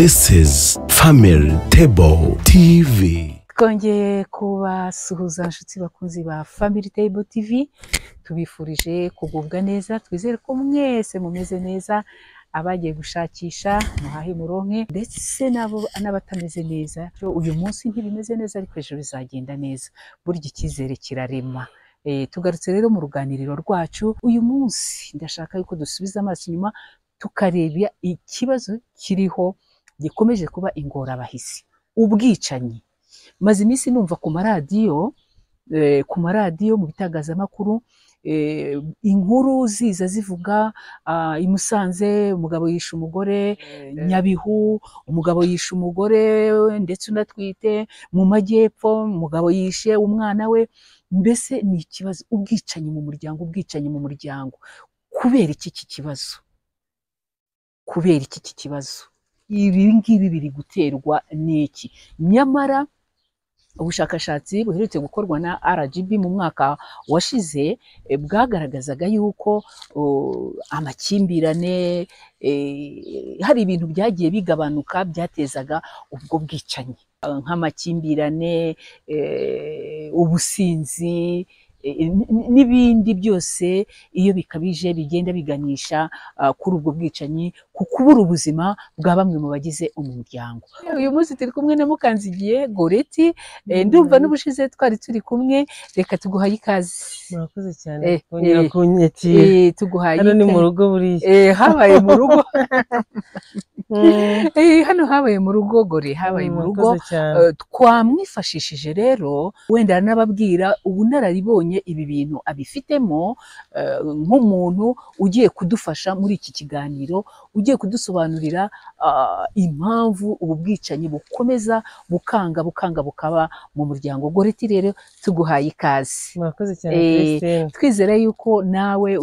This is Family Table TV. Twongeye kubasuhuza inshuti bakunzi ba Family Table TV, tubifurije kugubwa neza, twizere ko mwese mumeze neza, abagiye gushakisha muhahe muronke ndetse nabo n'abatameze neza. Uyu munsi ntibimeze neza ariko ejo bizagenda neza, burya icyizere kirarema. Tugarutse rero mu ruganiriro rwacu uyu munsi, ndashaka yuko dusubiza amaso inyuma tukareba ikibazo kiriho gikomeje kuba ingorabahisi, ubwicanyi. Maze iminsi numva ku maradiyo mu bitangazamakuru inkuru ziza zivuga i Musanze umugabo yishe umugore, Nyabihu umugabo yishe umugore ndetse unatwite, mu Majyepfo umugabo yishe umwana we. Mbese ni ikibazo, ubwicanyi mu muryango. Kubera iki kibazo? Ibi ngibi biri guterwa n'iki? Nyamara ubushakashatsi buherutse gukorwa na RGB mu mwaka washize bwagaragazaga yuko amakimbirane, hari ibintu byagiye bigabanuka byatezaga ubwo bwicanyi, nk'amakimbirane, ubusinzi n'ibindi byose. Iyo bikabije bigenda biganisha kuri ubwo bwicanyi, ku kubura ubuzima bwa bamwe mu bagize umuryango. Uyu munsi turi kumwe na Mukanzigiye Goreti, ndumva n'ubushize twari turi kumwe. Reka tuguhaye ikaze. Murakoze cyane kongera kunyakira. Tuguhaye hano ni mu rugo buriya. Habaye mu rugo. Hano habaye mu rugo Gore, habaye mu rugo. Twamwifashishije rero wenda n'ababwira ubunararibonye ibi bintu abifitemo, nk'umuntu ugiye kudufasha muri iki kiganiro, ugiye kudusobanurira impamvu ubu bwicanyi bukomeza bukanga bukaba mu muryango. Goreti rero tuguhaye ikaze. Murakoze cyane Christine. Twizere yuko nawe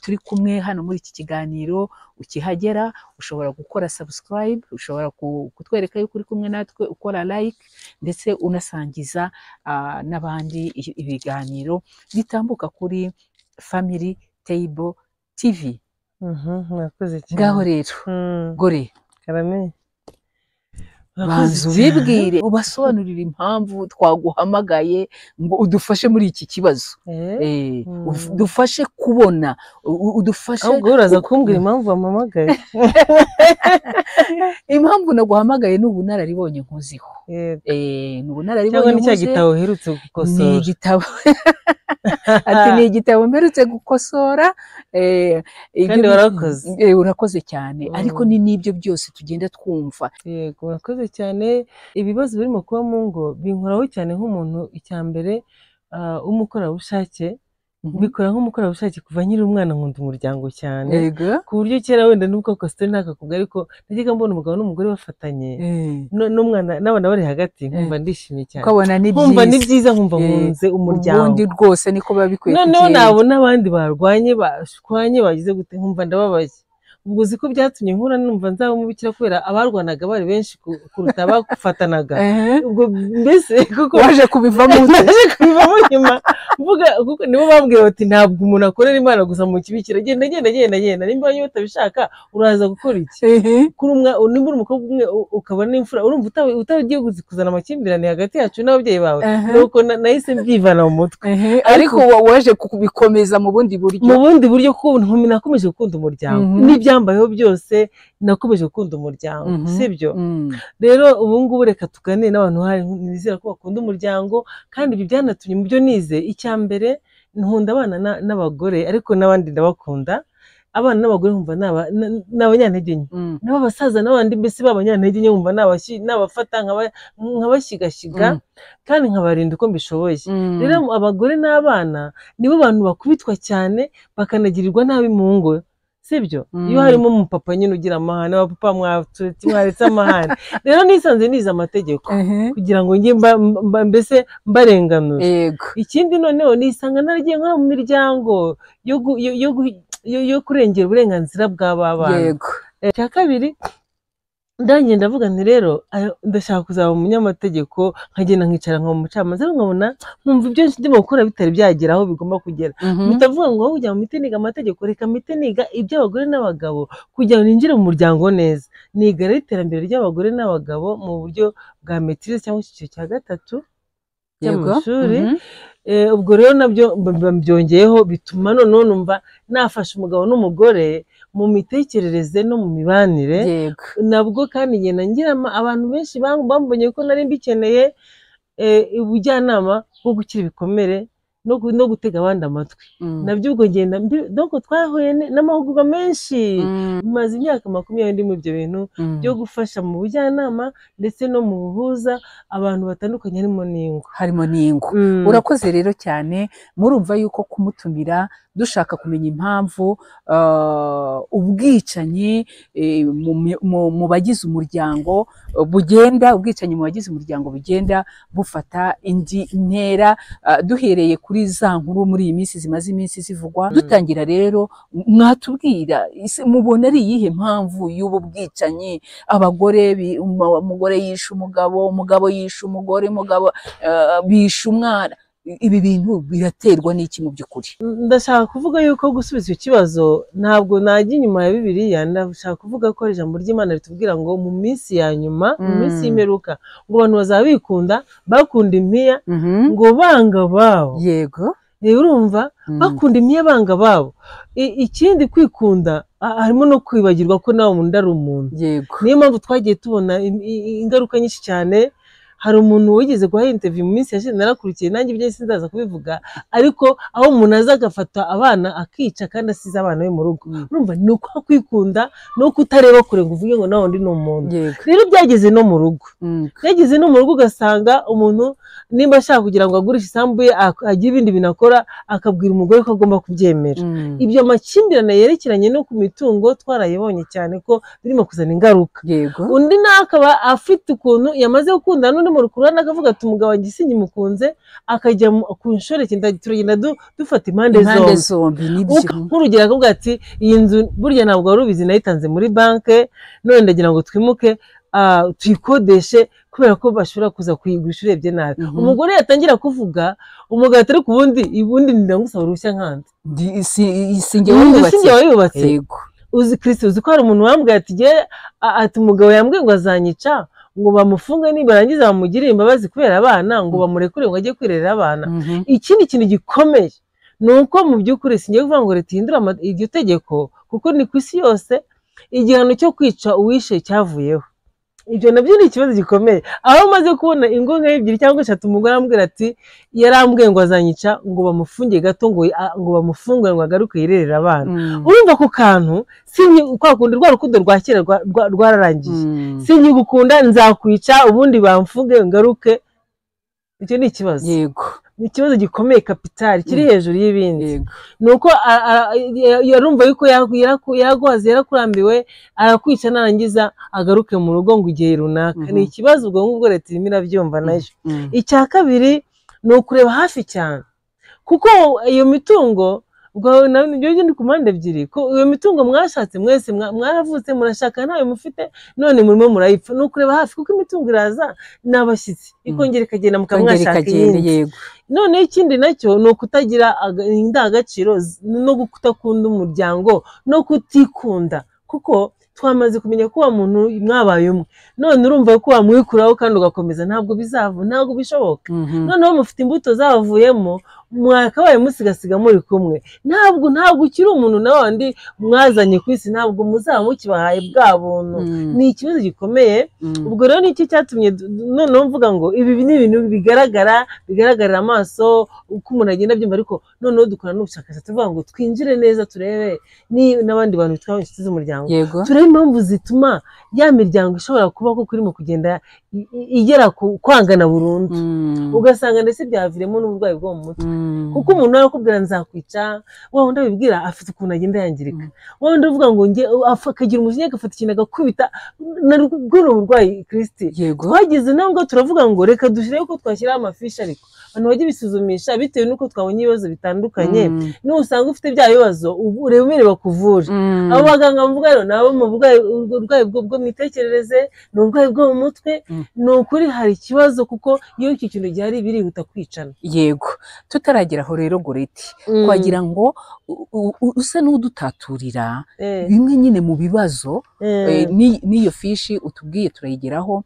turi kumwe hano muri iki kiganiro ukihagera ushobora gukora subscribe, ushobora kutwereka yuko uri kumwe natwe, ukora like ndetse unasangiza n'abandi ibiganiro bitambuka kuri Family Table TV. Murakoze cyane. Ngaho rero Gore, Karame, banzu bibwire, ubasobanurire impamvu twaguhamagaye ngo udufashe muri iki kibazo. Udufashe kubona, udufashe. ahubwo uraza kumbwira impamvu wampamagaye. Impamvu naguhamagaye ni ubunararibonye nkuziho. Ni ubunararibonye cyangwa ni cya gitabo uherutse gukosora. Ni igitabo. Ati ni igitabo mperutse gukosora. Kandi warakoze. Urakoze cyane. Ariko ni n'ibyo byose tugenda twumva. Yego, urakoze cyane. Ibibazo birimo kuba mu ngo binkoraho cyane nk'umuntu icyambere umukorerabushake. Bikora nk'umukorerabushake kuva nkiri umwana, nkunda umuryango cyane, ku buryo kera wenda nubwo kositeri ntakakubwa ariko najyaga mbona umugabo n'umugore bafatanye n'umwana n'abana bari hagati, nkumva ndishimye cyane, nkumva ni byiza, nkumva nkunze umuryango. Ubundi rwose niko biba bikwiye. Noneho nabona abandi barwanye bashwanye bagize gute, nkumva ndababaye. Ubwo uzi ko byatumye nkura numva nzaba umubikira kubera abarwanaga bari benshi kuruta abafatanaga. Ubwo mbese kuko waje kubivamo nyuma mvuga kuko nibo bambwiye bati ntabwo umuntu akorera Imana gusa mu kibikira, genda nimba niba utabishaka uraza gukora iki. Kuri nimba uri umukobwa umwe ukaba n'imfura, urumva utagiye kuzana amakimbirane hagati yacu n'ababyeyi bawe. Nuko nahise mbyivana mu mutwe, ariko waje kubikomeza mu bundi buryo kuko nakomeje gukunda umuryango. Byambayeho byose nakomeje gukunda umuryango, sibyo? Rero ubu ngubu reka tuganire n'abantu nizera ko bakunda umuryango, kandi ibi byanatumye mu byo nize. Icyambere nkunda abana n'abagore, ariko n'abandi ndabakunda. Abana n'abagore nkumva n'abanyantege nke, n'abasaza n'abandi mbese b'abanyantege nke nkumva n'abafata nkabashyigashiga kandi nkabarinda uko mbishoboye. Rero abagore n'abana nibo bantu bakubitwa cyane bakanagirirwa nabi mu ngo, sibyo? Iyo harimo umupapa nyine ugira amahane, abapapa mwaretse amahane. Rero nisanze nize amategeko kugira ngo njye mbese mbarenganure. Ikindi noneho nisanga naragiye nkora mu miryango yo kurengera uburenganzira bw'aba bana. Icya kabiri ndangiye ndavuga nti rero ndashaka kuzaba umunyamategeko nkagenda nkicara nka umucamanza nkabona nkumva ibyo ndimo gukora bitari byagera aho bigomba kugera mutavuga ngo ujya mu mite niga amategeko reka mite niga iby'abagore n'abagabo kugira ngo ninjire mu muryango neza niga rero iterambere ry'abagore n'abagabo mu buryo bwa maîtrise cyangwa icyiciro cya gatatu cy'amashuri ubwo rero nabyo byongeyeho bituma noneho numva nafasha umugabo n'umugore mu mitekerereze no mu mibanire nabwo kandi ngenda ngira abantu benshi bambonye ko nari mbikeneye ubujyanama bwo gukira ibikomere no gutega abandi amatwi nabyo ubwo ngenda doko twahuye n'amahugurwa menshi maze imyaka 20 ndi mu ibyo bintu byo gufasha mu bujyanama ndetse no mu buhuza abantu batandukanye harimo n'ingo urakoze rero cyane murumva yuko kumutumira dushaka kumenya impamvu ubwicanyi mu bagize umuryango ubwicanyi mu bagize umuryango bugenda bufata indi ntera duhereye kuri za nkuru muri iyi minsi zimaze iminsi zivugwa dutangira rero mwatubwira mubona ari iyihe mpamvu y'ubu bwicanyi umugore yishe umugabo yishe umugore bishe umwana ibi bintu biraterwa n'iki mu by'ukuri ndashaka kuvuga yuko gusubiza icyo kibazo ntabwo najya inyuma ya Bibiliya ndashaka kuvuga ko ijambo ry'Imana ritubwira ngo mu minsi ya nyuma mu minsi y'imperuka ngo abantu bazabikunda bakunda impiya ngo banga babo yego urumva bakunda impiya banga babo ikindi kwikunda harimo no kwibagirwa ko nawe umuntu ari umuntu niyo mpamvu twagiye tubona ingaruka nyinshi cyane hari umuntu wigeze guha interview mu minsi yashize narakurikiye nanjye ibyo sindaza kubivuga ariko aho umuntu aza agafata abana akica kandi asize abana be mu rugo urumva ni uko kwikunda no kutareba kure ngo uvuge ngo nawe ndi ni umuntu rero byageze no mu rugo ugasanga umuntu nimba ashaka kugira ngo agurishe isambu ye agira ibindi binakora akabwira umugore ko agomba kubyemera ibyo makimbirane yerekeranye no ku mitungo twarayibonye cyane ko birimo kuzana ingaruka undi nakaba afite ukuntu yamaze gukunda n'undi mu rukurana akavuga ati umugabo wanjye sinyimukunze akajya ku nshoreke turagenda dufata impande zombi nk'urugero akavuga ati iyi nzu burya ntabwo wari ubizi nayitanze muri banke none ndagira ngo twimuke tuyikodeshe kubera ko bashobora kuza kuyigurisha urebye nabi umugore yatangira kuvuga umugabo atari ku ubundi ndagusaba uruhushya nkanze sinjye wayubatse uzi Kristo uzi ko hari umuntu wambwiye ati umugabo yambwiye ngo azanyica ngo bamufunge nibarangiza bamugirire imbabazi kubera abana ngo bamurekure ngo ajye kwirerera abana ikindi kintu gikomeye nuko mu by'ukuri singiye kuvuga ngo leta ihindura iryo tegeko kuko ni ku isi yose igihano cyo kwica uwishe cyavuyeho ibyo nabyo ni ikibazo gikomeye aho maze kubona ingo nka 2 cyangwa 3 umugore ambwira ati yarambwiye ngo azanyica ngo bamufungiye gato ngo bamufungure ngo agaruke yirerera abana urumva ko kantu sinye kwakundi rwa rukundo rwa kera rwararangiye sinye gukunda nzakwica ubundi bamfunge ngaruke icyo ni ikibazo ni ikibazo gikomeye kapitali kiri hejuru y'ibindi nuko yarumva yuko yagwaze yarakurambiwe arakwica narangiza agaruke mu rugo ngo igihe runaka ni ikibazo ubwo ngubwo leta irimo irabyumva nayo icya kabiri ni ukureba hafi cyane kuko iyo mitungo ubwo nabyo ndi ku mpande ebyiri ko iyo mitungo mwashatse mwese mwaravutse murashaka ntayo mufite none murimo murayipfa ni ukureba hafi kuko imitungo iraza n'abashyitsi ikongera ikagenda mukamwashaka iyindi none ikindi nacyo ni ukutagira indangagaciro no kutakunda umuryango no kutikunda kuko twamaze kumenya ko wa muntu mwabaye umwe none urumva ko wamwikuraho kandi ugakomeza ntabwo bishoboka noneho mufite imbuto zavuyemo mwakabaye musigasiga muri kumwe ntabwo ukiri umuntu na wandi mwazanye ku isi ntabwo muzaba mukibahaye bwa buntu ni ikibazo gikomeye ubwo rero nicyo cyatumye noneho mvuga ngo ibi ni ibintu bigaragarira amaso uko umuntu agenda abyumva ariko noneho dukora n'ubushakashatsi tuvuga ngo twinjire neza turebe n'abandi bantu bitwa inshuti z'umuryango turebe impamvu zituma ya miryango ishobora kuba ko irimo kugenda igera kwangana burundu ugasanga ndetse byaviremo n'uburwayi bwo mu mutwe kuko umuntu arakubwira nzakwica wa wundi abibwira afite ukuntu agenda yangirika wa wundi uvuga ngo nge akagira umujinya agafata ikintu agakubita narwo uburwayi Kristi twagize nabwo turavuga ngo reka dushireho ko twashyiraho amafishi ariko abantu bajye bisuzumisha bitewe nuko twabonye ibibazo bitandukanye niba usanga ufite bya bibazo uremere bakuvura abo baganga bavuga rero nabo mu burwayi bwo mitekerereze n'uburwayi bwo mu mutwe n'ukuri hari ikibazo kuko iyo iki kintu gihari birihuta kwicana yego tutarageraho rero Goreti kwagira ngo usa n'udutaturira bimwe nyine mu bibazo n'iyo fishi utubwiye turayigeraho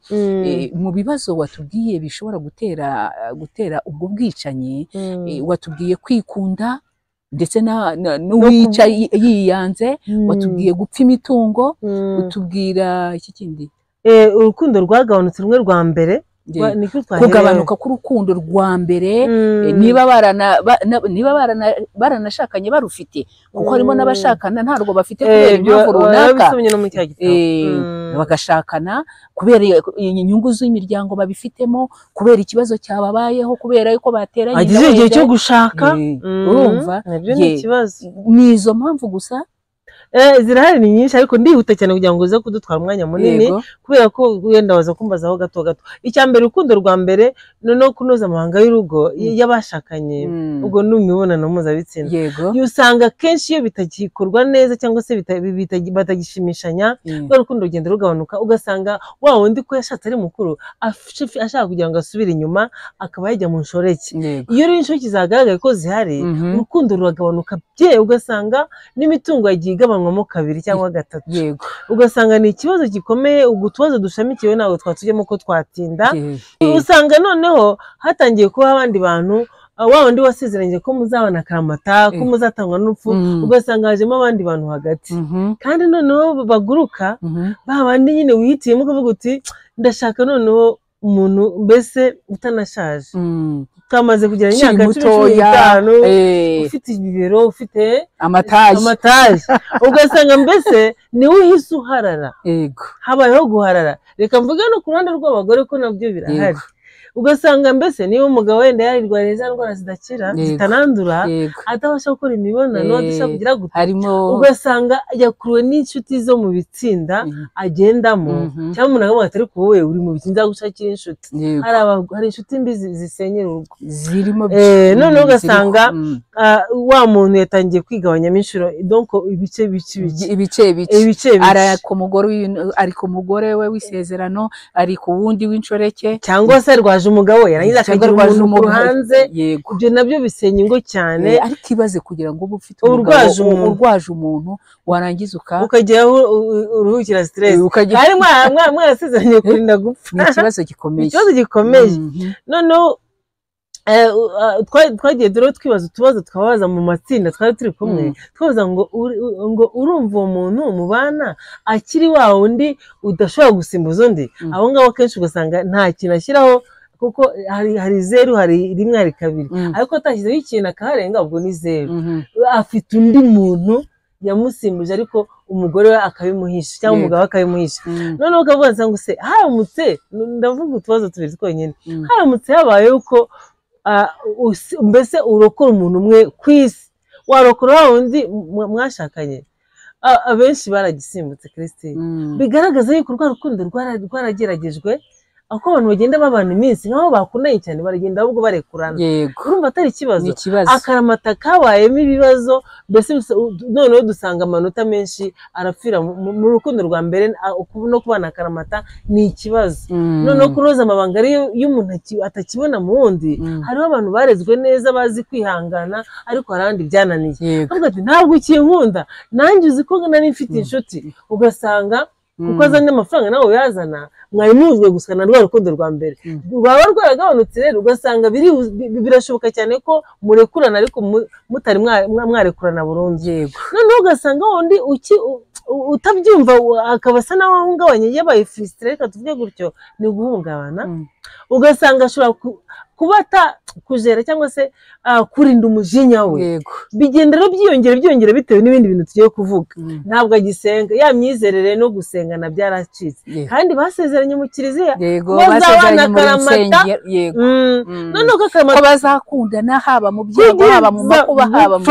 mu bibazo watubwiye bishobora gutera ubwo bwicanyi watubwiye kwikunda ndetse n'uwica yiyanze watubwiye gupfa imitungo utubwira iki kindi urukundo rwagabanutse rumwe rwa mbere kugabanuka k'urukundo rwa mbere niba baranashakanye barufite kuko harimo n'abashakana ntarwo bafite kubera impamvu runaka bagashakana kubera inyungu z'imiryango babifitemo kubera ikibazo cyababayeho kubera yuko bateranye agize igihe cyo gushaka urumva ni izo mpamvu gusa zirahari ni nyinshi ariko ndihuta cyane kugira ngo uze kudutwara umwanya munini kubera ko wenda waza kumbazaho gato gato icyambere urukundo rwa mbere no kunoza amahanga y'urugo y'abashakanye ubwo n'imibonano mpuzabitsina usanga kenshi iyo bitagikorwa neza cyangwa se batagishimishanya urukundo rugenda rugabanuka ugasanga wa wundi ko yashatse ari mukuru ashaka kugira ngo asubire inyuma akaba yajya mu nshoreke iyo rero inshoreke zagaragaye ko zihari urukundo ruragabanuka bye ugasanga n'imitungo yagiye igabanywamo kabiri cyangwa gatatu ugasanga ni ikibazo gikomeye utubazo dushamikiwe ntabwo twatujyemo ko twatinda usanga noneho hatangiye kuba abandi bantu wa wundi wasezeranye ko muzabana akaramata ko muzatangwa n'urupfu ugasanga hajemo abandi bantu hagati kandi noneho baguruka babandi nyine wihitiyemo ukavuga uti ndashaka noneho umuntu mbese utanashaje twamaze kugira imyaka 15 ufite ibibero ufite amataje ugasanga mbese niwe uhise uharara habayeho guharara reka mvuge no ku ruhande rw'abagore ko nabyo birahari ugasanga mbese niba umugabo wenda yarirwariye za ndwara zidakira zitanandura atabasha gukora imibonano adashaka kugira gute ugasanga yakuruwe n'inshuti zo mu bitsinda agendamo cyangwa umuntu akavuga ati ariko wowe uri mu bitsinda gushakira inshuti hari inshuti mbi zisenyera urugo zirimo noneho ugasanga wa muntu yatangiye kwigabanyamo inshuro donc ibice ari ku mugore we w'isezerano ari ku wundi w'inshoreke cyangwa se rwaje umugabo yarangiza akagira umuntu ku hanze ibyo nabyo bisenya ingo cyane ariko ibaze kugira ngo ube ufite urwaje umuntu warangiza ukajya uruhukira stress kandi mwarasezeranye kurinda gupfa ni ikibazo gikomeye noneho twagiye dore twibaza utubazo twabaza mu matsinda twari turi kumwe twabaza ngo urumva uwo muntu mubana akiri wa wundi udashobora gusimbuza undi abo ngabo kenshi ugasanga nta kintu ashyiraho kuko hari zeru hari rimwe hari kabiri ariko atashyizeho ikintu akaharenga ubwo ni zeru afite undi muntu yamusimbuje ariko umugore we akabimuhisha cyangwa umugabo akabimuhisha noneho ukavuga ngo se haramutse ndavuga utubazo tubiri twonyine haramutse habaye uko mbese urokora umuntu umwe ku isi warokora wa wundi mwashakanye abenshi baragisimbutse Christine bigaragaza yuko urwa rukundo rwarageragejwe ako abantu bagenda babana iminsi nkaho bakundanye cyane baragenda ahubwo barekurana urumva atari ikibazo akaramata kabayemo ibibazo mbese noneho dusanga amanota menshi arapfira mu rukundo rwa mbere no kubana akaramata ni ikibazo noneho kunoza amabanga ariyo y'umuntu atakibona mu wundi hariho abantu barezwe neza bazi kwihangana ariko harandi byananiye ntabwo ukinkunda nanjye uzi ko nari mfite inshuti ugasanga kuko azanye amafaranga nawe yazana mwari muzwe gusa na rwa rukundo rwa mbere rwaba rwaragabanutse rero ugasanga birashoboka cyane ko murekurana ariko mutari mwarekurana burundu noneho ugasanga wundi utabyumva akaba asa naho ahungabanye yabaye frustre reka tuvuge gutyo ni guhungabana ugasanga ashobora kubata kujera cyangwa se kurinda umujinya we. Yego. Bigenda rero byiyongera bitewe n'ibindi bintu tugiye kuvuga. Ntabwo agisenga, ya myizerere no gusengana byaracitse. Kandi basezeranye mu kiliziya. Yego, basezeranye mu rusengero. Yego. None ko Karamata bazakundana haba mu byago haba mu makuba haba mu.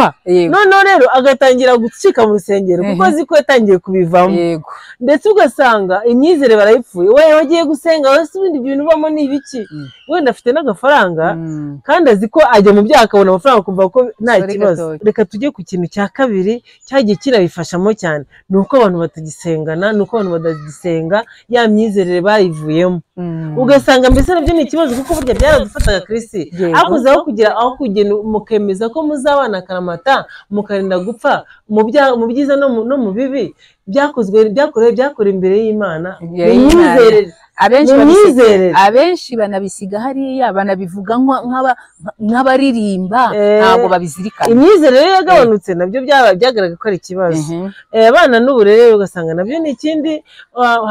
None rero agatangira gucika mu rusengero kuko azi ko yatangiye kubivamo. Yego. Ndetse ugasanga imyizere barayipfuye. Wewe wagiye gusenga wese ibindi bintu bamo ni ibiki? Wenda afite n'agafaranga kandi azi ko ajya mu byaha akabona amafaranga kumva ko nta kibazo. Reka tujye ku kintu cya kabiri cyagiye kirabifashamo cyane, nuko abantu batagisengana, nuko abantu badagisenga, ya myizerere bayivuyemo. Ugasanga mbese nabyo ni ikibazo kuko burya byaradufataga Kristi. Akuzaho kugira aho kugenda mukemeza ko muzabana Karamata mukarinda gupfa mu byiza no mu bibi byakorewe imbere y'Imana. Imyizerere abenshi banabisiga hariya banabivuga nk'abaririmba ntabwo babizirikana. Imyizerere yagabanutse nabyo byagaragaye ko ari ikibazo. Abana n'uburere ugasanga nabyo ni ikindi.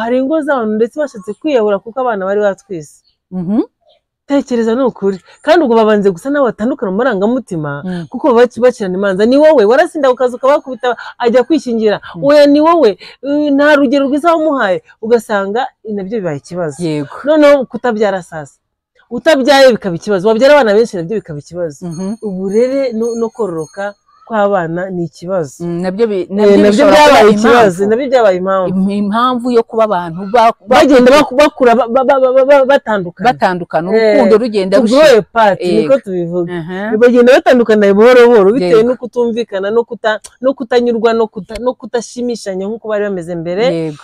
Hari ingo z'abantu ndetse bashatse kwiyahura kuko abana bari batwise. Tekereza ni ukuri kandi ubwo babanze gusa nawe batandukana mu marangamutima kuko bacirana imanza. Ni wowe warasinda ukaza ukabakubita ajya kwishingira, oya ni wowe nta rugero rwiza wamuhaye, ugasanga nabyo bibaye ikibazo. Noneho kutabyara sasa, utabyaye bikaba ikibazo, wabyara abana benshi nabyo bikaba ikibazo. Uburere no kororoka kw'abana ni ikibazo. Nabyo byabaye ikibazo, nabyo byabaye impamvu yo kuba abantu bagenda bakura batandukana, urukundo rugenda rushira niko tubivuga. Bagenda batandukana buhoro buhoro bitewe no kutumvikana no kutanyurwa no kutashimishanya nk'uko bari bameze mbere.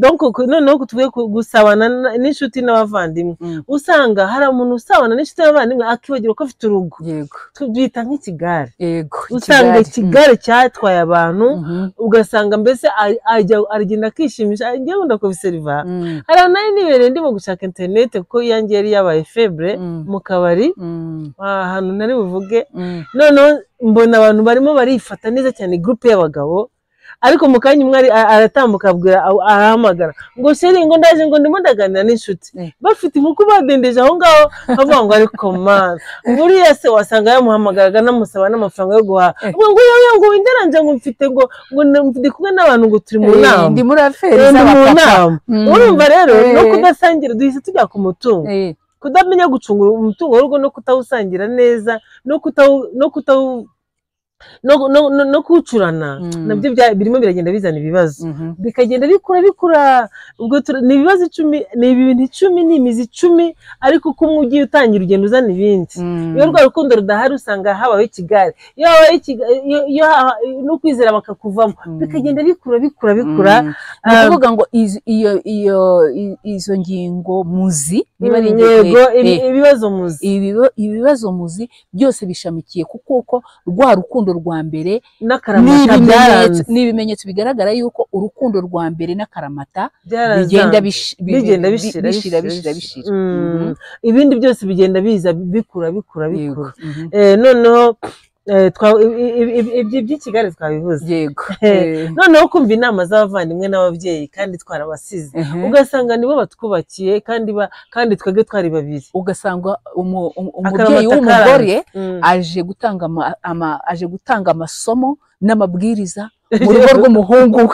Donc noneho tuvuye gusabana n'inshuti n'abavandimwe, usanga hari umuntu usabana n'inshuti n'abavandimwe akibagira ko afite urugo. Tubyita nk'ikigare. Usanga ikigare cyatwaye abantu, ugasanga mbese aragenda akishimisha. Njye nkunda kubiseriva. Hari nayo nibereye ndimo gushaka internet kuko iyanjye yari yabaye faible mu kabari ahantu nari buvuge. Noneho mbona abantu barimo barifata neza cyane, groupe y'abagabo. Ariko mu kanya umwe aratambuka arahamagara ngo sheri ngo ndaje ngo ndimo ndaganira n'inshuti, bafite inkoko badendeje aho ngaho, bavuga ngo ariko mana buriya se wasanga yamuhamagaraga namusaba n'amafaranga yo guhaha. ngo winderanje ngo mfite ngo ndi kumwe n'abantu ngo turi mu nama, ndi muri aferi z'abapapa. Urumva rero no kudasangira duhise tujya ku mutungo, kudamenya gucungura umutungo w'urugo no kutawusangira neza no kucurana, nabyo birimo biragenda bizana ibibazo, bikagenda bikura. Ubwo ni ibibazo 10, ni ibintu 10, ni imizi 10, ariko uko umwe ugiye utangira urugendo uzana ibindi. Iyo rwa rukundo rudahari usanga habaho ikigare, iyo no kwizera bakakuvamo, bikagenda bikura. Ni ukuvuga ngo izo ngingo muzi niba ari ibibazo muzi byose bishamikiye kuko rwa rukundo rwa mbere n'ibimenyetso bigaragara yuko urukundo rwa mbere n'Akaramata bigenda bishira. Ibindi byose bigenda biza bikura. Noneho iby'ikigare twabivuze. Noneho kumva inama z'abavandimwe n'ababyeyi kandi twarabasize, ugasanga nibo batwubakiye kandi twebwe twari babiri. Ugasanga umubyeyi w'umugore aje gutanga amasomo n'amabwiriza mu rugo rw'umuhungu we,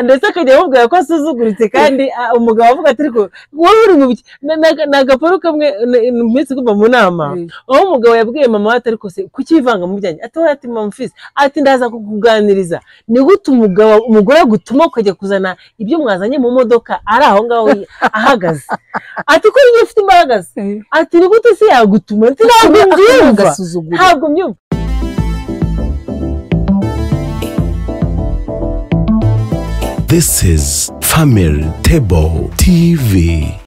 ndetse akajya amubwira ko asuzuguritse kandi umugabo avuga ati ariko wowe uri mu biki. Ni agaporo kamwe iminsi kuva mu nama, aho umugabo yabwiye mama we ati ariko se kuki wivanga mu byanjye? Ati mama mfise, ati ndaza kukuganiriza. Ni gute umugore agutuma ukajya kuzana ibyo mwazanye mu modoka ari aho ngaho ahagaze? Ati ko niyo ufite imbaraga se? Ati ni gute se yagutuma? Ati ntabwo mbyumva. This is Family Table TV.